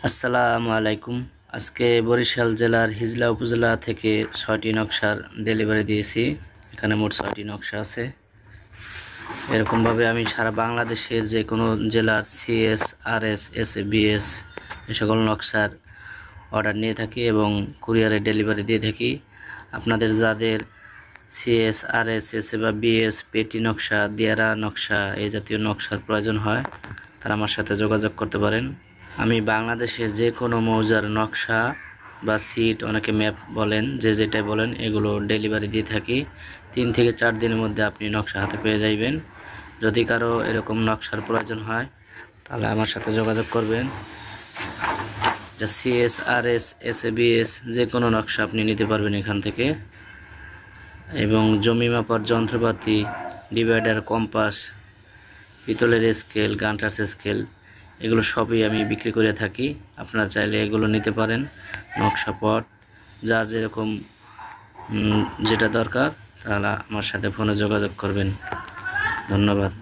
আসসালামু আলাইকুম। আজকে বরিশাল জেলার হিজলা উপজেলা থেকে ৬টি নকশার ডেলিভারি দিয়েছি। এখানে মোট ৬টি নকশা আছে। এরকমভাবে আমি সারা বাংলাদেশের যে কোনো জেলার সিএস, আরএস, এসএ, বিএস এ সকল নকশার অর্ডার নিয়ে থাকি এবং কুরিয়ারে ডেলিভারি দিয়ে থাকি। আপনাদের যাদের সিএস, আরএস, এসএ বা বিএস, পেটি নকশা, দিয়ারা নকশা এই জাতীয় নকশার প্রয়োজন হয়, তারা আমার সাথে যোগাযোগ করতে পারেন। আমি বাংলাদেশের যে কোনো মৌজার নকশা বা সিট, অনেকে ম্যাপ বলেন, যে যেটাই বলেন, এগুলো ডেলিভারি দিয়ে থাকি। 3 থেকে 4 দিনের মধ্যে আপনি নকশা হাতে পেয়ে যাইবেন। যদি কারো এরকম নকশার প্রয়োজন হয় তাহলে আমার সাথে যোগাযোগ করবেন। যা সিএস, আরএস, এসএবিএস যে কোনো নকশা আপনি নিতে পারবেন এখান থেকে। এবং জমি মাপার যন্ত্রপাতি, ডিভাইডার, কম্পাস, পিতলের স্কেল, গান্টার্স স্কেল, এগুলো সবই আমি বিক্রি করে থাকি। আপনারা চাইলে এগুলো নিতে পারেন। নকশাপট যার যেরকম যেটা দরকার তাহলে আমার সাথে ফোনে যোগাযোগ করবেন। ধন্যবাদ।